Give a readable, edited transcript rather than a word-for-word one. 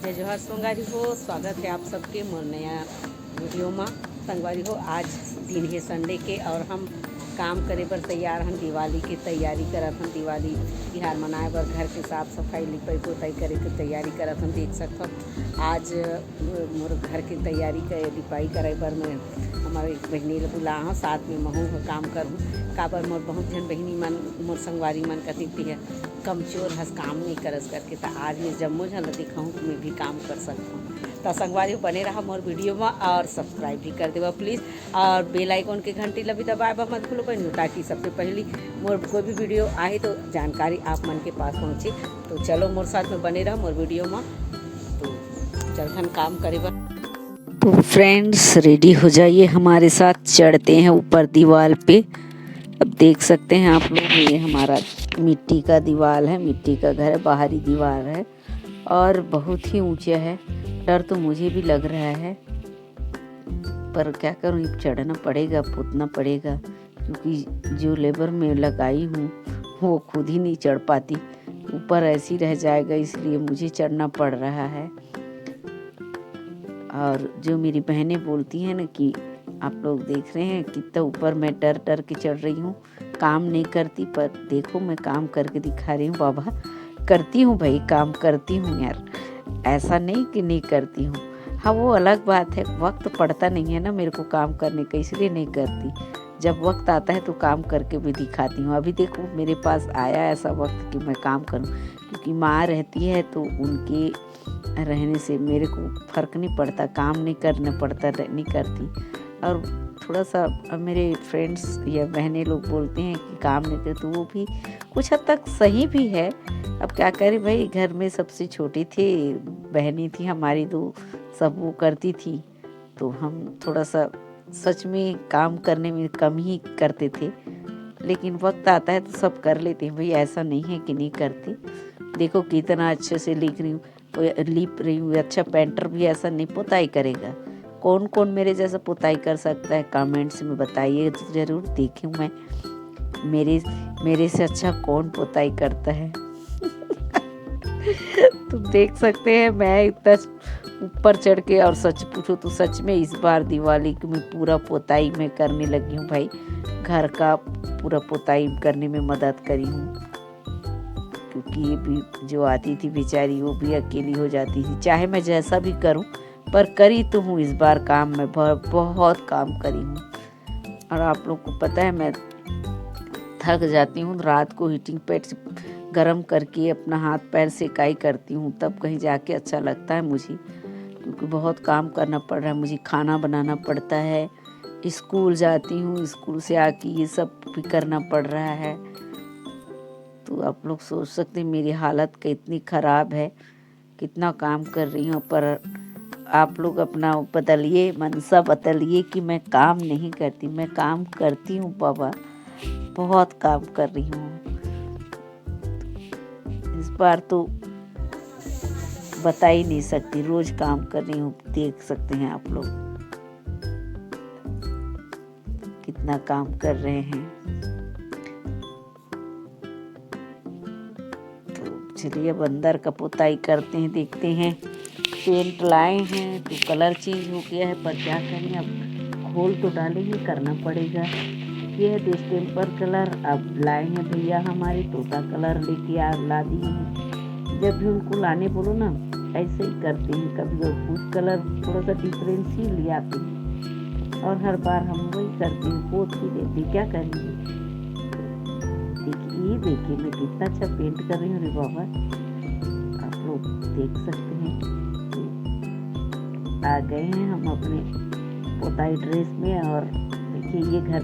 जय जोहार संगवारी हो। स्वागत है आप सबके मोर नया वीडियो में। संगवारी हो, आज दिन है संडे के और हम काम करे बर तैयार हम। दिवाली की तैयारी करत हम। दिवाली तिहार मनाए बर घर के साफ सफाई लिपाई पोताई करे के तैयारी करत हम। देख सकते हो आज मोर घर की तैयारी कर लिपाई करे बर मैं हमारे बहनी ल बुला हूँ, साथ में महू काम करूँ। काबर मोर बहुत जन बहनी मन मोर संगवारी मन कथी है कमजोर हस काम नहीं करस करके, तो आज मैं जम्मो झन दिखाऊँ कि मैं भी काम कर सकता हूँ। तो संगवारी बने रहा मोर वीडियो में और सब्सक्राइब भी कर देवा प्लीज़, और बेल आइकन के घंटी ला भी दबाए बा मत भूलो बहनों, ताकि सबसे पहले मोर कोई भी वीडियो आए तो जानकारी आप मन के पास पहुँचे। तो चलो मोर साथ में बने रहा मोर वीडियो में। तो चलथन काम करे बा। तो फ्रेंड्स रेडी हो जाइए, हमारे साथ चढ़ते हैं ऊपर दीवार पे। अब देख सकते हैं आप लोग, ये हमारा मिट्टी का दीवार है, मिट्टी का घर है, बाहरी दीवार है और बहुत ही ऊंचा है। डर तो मुझे भी लग रहा है, पर क्या करूं, चढ़ना पड़ेगा, पूतना पड़ेगा, क्योंकि जो लेबर में लगाई हूँ वो खुद ही नहीं चढ़ पाती, ऊपर ऐसी रह जाएगा, इसलिए मुझे चढ़ना पड़ रहा है। और जो मेरी बहनें बोलती हैं ना कि आप लोग देख रहे हैं कितना ऊपर मैं डर डर के चढ़ रही हूँ, काम नहीं करती, पर देखो मैं काम करके दिखा रही हूँ। बाबा करती हूँ भाई, काम करती हूँ यार, ऐसा नहीं कि नहीं करती हूँ। हाँ वो अलग बात है, वक्त पड़ता नहीं है ना मेरे को काम करने का, इसलिए नहीं करती। जब वक्त आता है तो काम करके भी दिखाती हूँ। अभी देखो मेरे पास आया ऐसा वक्त कि मैं काम करूँ, क्योंकि माँ रहती है तो उनके रहने से मेरे को फर्क नहीं पड़ता, काम नहीं करना पड़ता, नहीं करती। और थोड़ा सा मेरे फ्रेंड्स या बहनें लोग बोलते हैं कि काम नहीं करते, तो वो भी कुछ हद तक सही भी है। अब क्या करें भाई, घर में सबसे छोटी थी, बहनी थी हमारी, तो सब वो करती थी, तो हम थोड़ा सा सच में काम करने में कम ही करते थे। लेकिन वक्त आता है तो सब कर लेते हैं भाई, ऐसा नहीं है कि नहीं करते। देखो कितना अच्छे से लिख रही हूँ, लिप रही हूँ। अच्छा पेंटर भी ऐसा नहीं पुताई करेगा। कौन कौन मेरे जैसा पुताई कर सकता है, कमेंट्स में बताइए तो जरूर, देखूं मैं मेरे से अच्छा कौन पुताई करता है। तुम देख सकते हैं मैं इतना ऊपर चढ़ के, और सच पूछो तो सच में इस बार दिवाली की मैं पूरा पुताई में करने लगी हूँ भाई। घर का पूरा पुताई करने में मदद करी हूँ, क्योंकि ये भी जो आती थी बेचारी वो भी अकेली हो जाती थी। चाहे मैं जैसा भी करूं, पर करी तो हूँ इस बार काम में, बहुत काम करी हूँ। और आप लोग को पता है मैं थक जाती हूँ, रात को हीटिंग पैड गरम करके अपना हाथ पैर सेकाई करती हूँ, तब कहीं जाके अच्छा लगता है मुझे, क्योंकि बहुत काम करना पड़ रहा है मुझे। खाना बनाना पड़ता है, स्कूल जाती हूँ, स्कूल से आके ये सब भी करना पड़ रहा है। तो आप लोग सोच सकते हैं मेरी हालत कितनी ख़राब है, कितना काम कर रही हूँ। पर आप लोग अपना बदलिए, मनसा बदलिए कि मैं काम नहीं करती, मैं काम करती हूँ बाबा, बहुत काम कर रही हूँ। इस बार तो बता ही नहीं सकती, रोज काम कर रही हूँ। देख सकते हैं आप लोग कितना काम कर रहे हैं। चलिए अब अंदर का पुताई करते हैं, देखते हैं। पेंट लाए हैं तो कलर चेंज हो गया है, पर क्या करें, अब खोल तो डालेंगे, करना पड़ेगा। ये है डिस्टेम्पर कलर। अब लाए हैं भैया हमारे तोता कलर लेके ला दिए हैं। जब भी उनको लाने बोलो ना ऐसे ही करते हैं, कभी कुछ कलर थोड़ा सा डिफरेंस ही ले आते हैं, और हर बार हम वही करते हैं, पोत ही देते, क्या करेंगे। देखिए मैं कितना अच्छा पेंट कर रही हूँ रे बाबा, आप लोग देख सकते हैं। आ गए हैं हम अपने पोताई ड्रेस में, और देखिए ये घर